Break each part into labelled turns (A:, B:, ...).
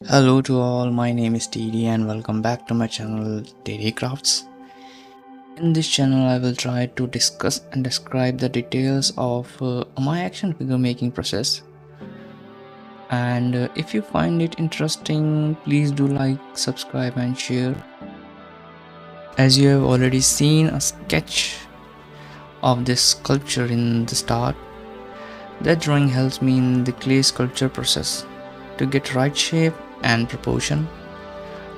A: Hello to all, my name is TD and welcome back to my channel Daily Crafts. In this channel I will try to discuss and describe the details of my action figure making process. And if you find it interesting, please do like, subscribe and share. As you have already seen a sketch of this sculpture in the start, that drawing helps me in the clay sculpture process to get right shape and proportion.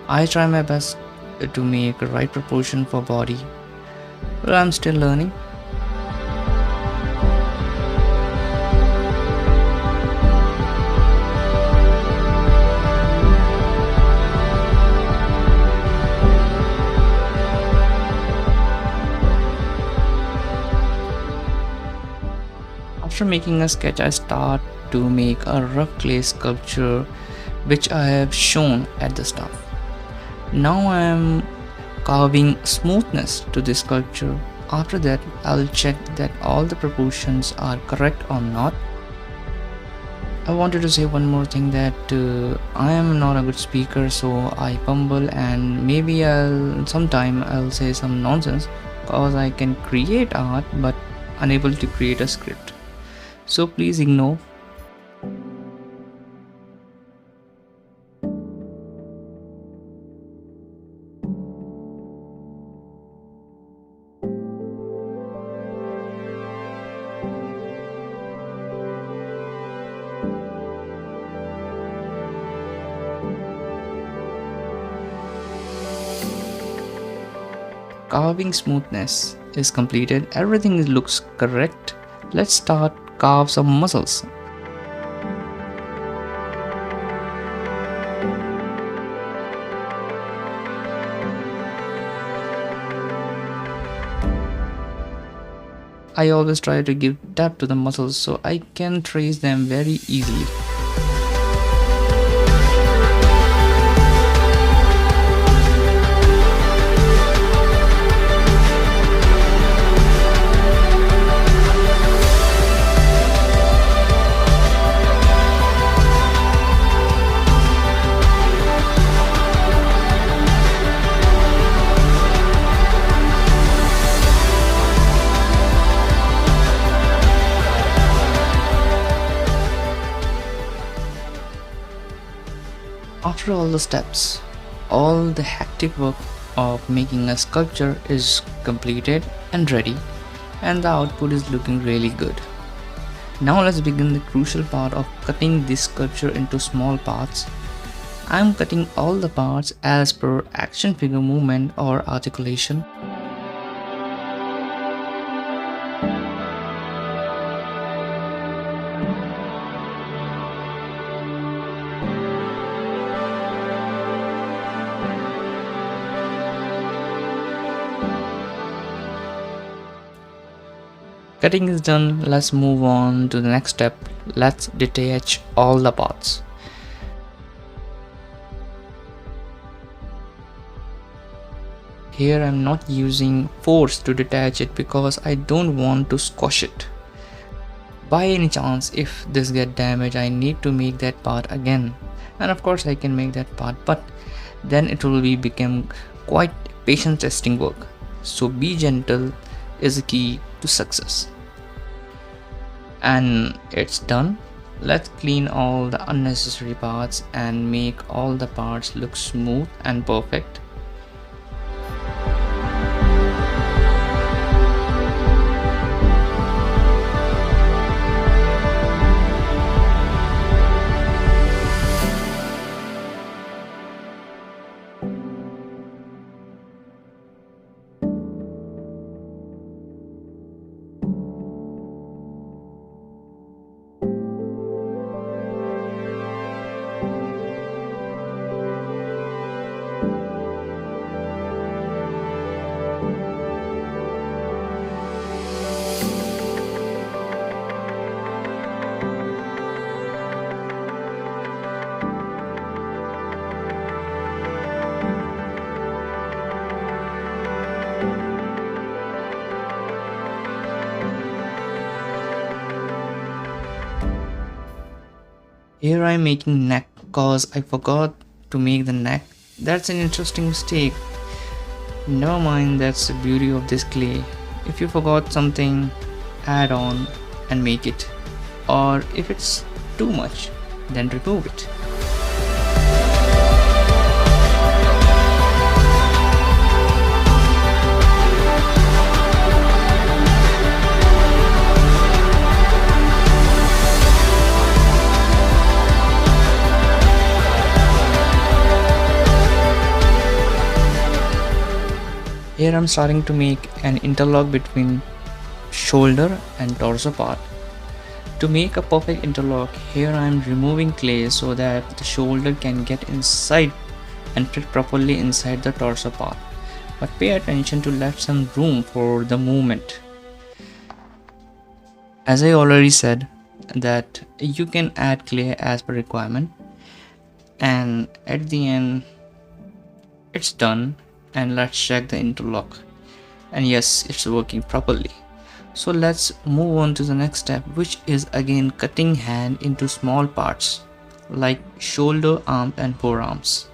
A: I try my best to make a right proportion for body, but I'm still learning. After making a sketch, I start to make a rough clay sculpture which I have shown at the start. Now I am carving smoothness to this sculpture. After that, I'll check that all the proportions are correct or not. I wanted to say one more thing that I am not a good speaker, so I fumble and maybe I'll say some nonsense because I can create art but unable to create a script. So please ignore. Carving smoothness is completed. Everything looks correct. Let's start carve some muscles. I always try to give depth to the muscles so I can trace them very easily. After all the steps, all the hectic work of making a sculpture is completed and ready, and the output is looking really good. Now let's begin the crucial part of cutting this sculpture into small parts. I am cutting all the parts as per action figure movement or articulation. Cutting is done, let's move on to the next step. Let's detach all the parts. Here I'm not using force to detach it because I don't want to squash it. By any chance, if this get damaged, I need to make that part again. And of course I can make that part, but then it will become quite patience testing work. So be gentle is the key to success. And it's done. Let's clean all the unnecessary parts and make all the parts look smooth and perfect. Here I am making neck cause I forgot to make the neck. That's an interesting mistake. Never mind, that's the beauty of this clay. If you forgot something, add on and make it. Or if it's too much, then remove it. Here I'm starting to make an interlock between shoulder and torso part. To make a perfect interlock, here I am removing clay so that the shoulder can get inside and fit properly inside the torso part. But pay attention to left some room for the movement. As I already said, that you can add clay as per requirement, and at the end it's done, and let's check the interlock, and yes, it's working properly. So let's move on to the next step, which is again cutting hand into small parts like shoulder, arms and forearms.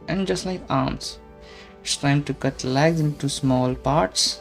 A: And just like arms, it's time to cut legs into small parts.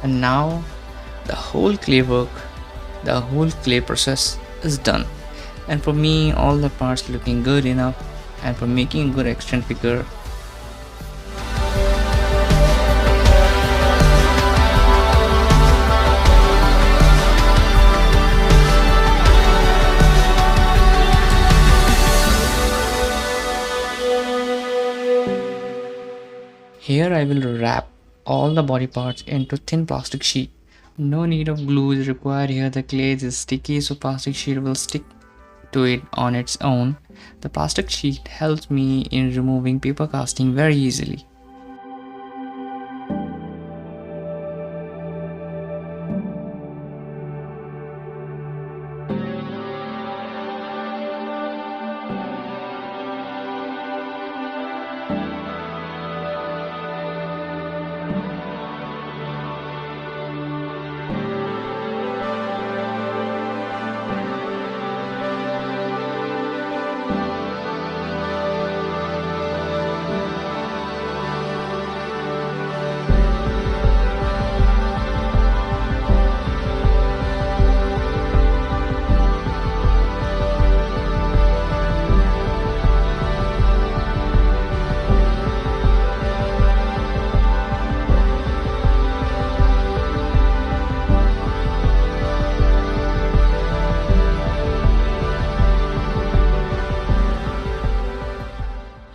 A: And now the whole clay work, the whole clay process is done. And for me, all the parts looking good enough, and for making a good action figure, here I will wrap all the body parts into thin plastic sheet. No need of glue is required here. The clay is sticky, so plastic sheet will stick to it on its own. The plastic sheet helps me in removing paper casting very easily.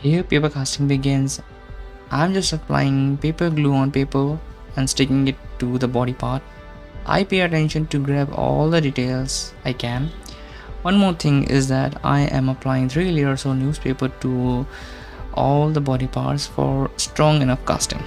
A: Here paper casting begins. I'm just applying paper glue on paper and sticking it to the body part. I pay attention to grab all the details I can. One more thing is that I am applying 3 layers of newspaper to all the body parts for strong enough casting.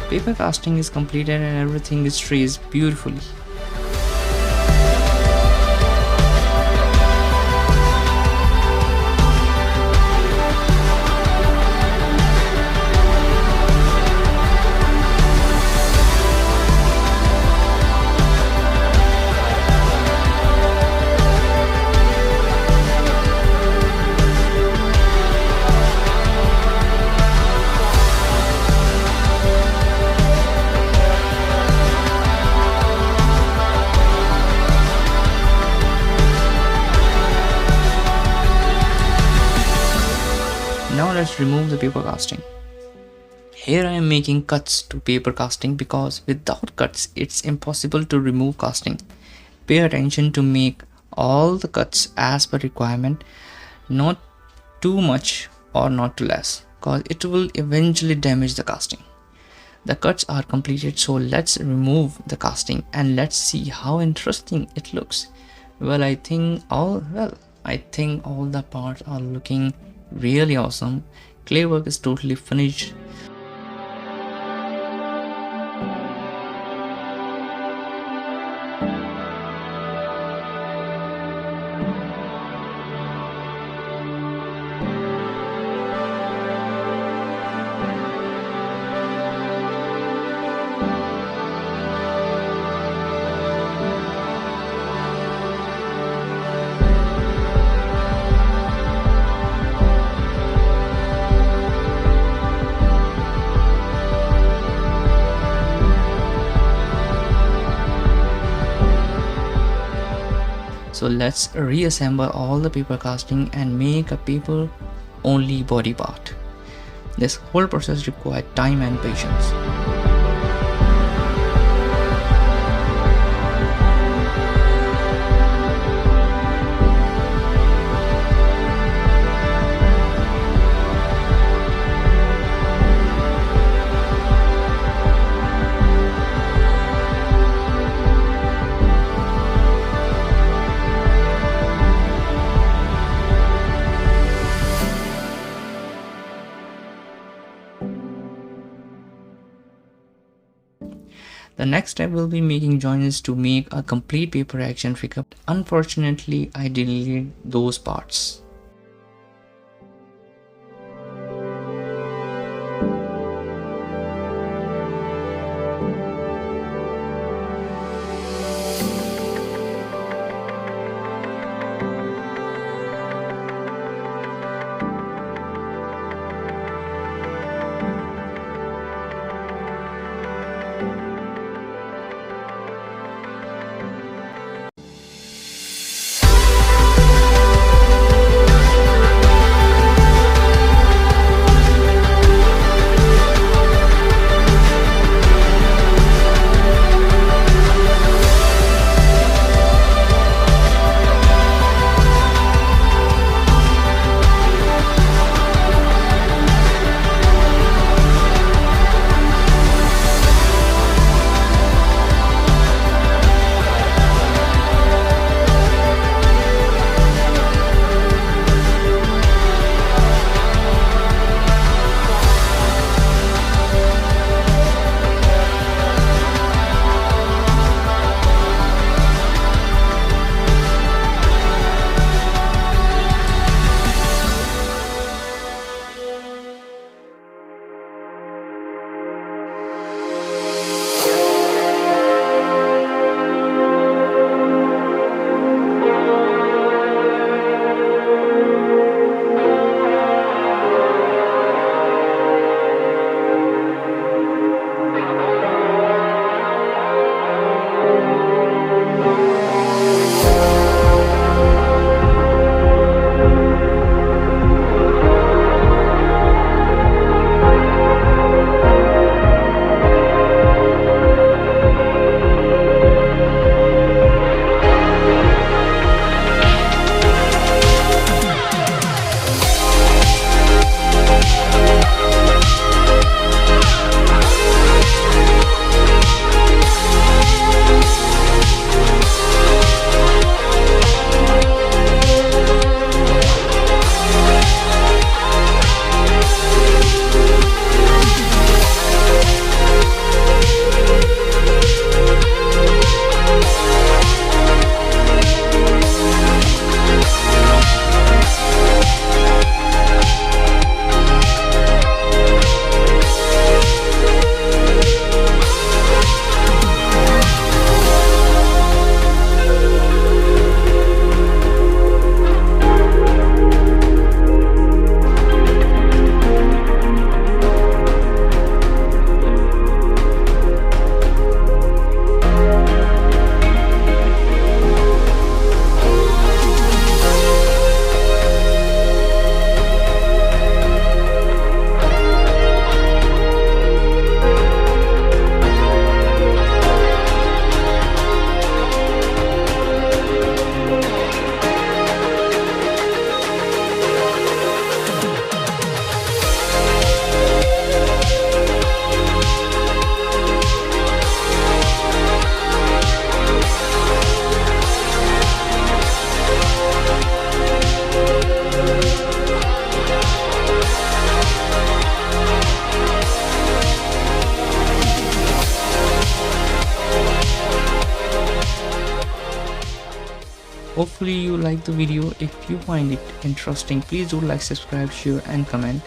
A: Paper casting is completed and everything is traced beautifully. Now let's remove the paper casting. Here I am making cuts to paper casting because without cuts it's impossible to remove casting. Pay attention to make all the cuts as per requirement, not too much or not too less, because it will eventually damage the casting. The cuts are completed, so let's remove the casting and let's see how interesting it looks. I think all the parts are looking really awesome. Clay work is totally finished. So let's reassemble all the paper casting and make a paper only body part. This whole process required time and patience. The next step will be making joints to make a complete paper action figure. Unfortunately, I deleted those parts. Hopefully you like the video. If you find it interesting, please do like, subscribe, share and comment.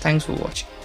A: Thanks for watching.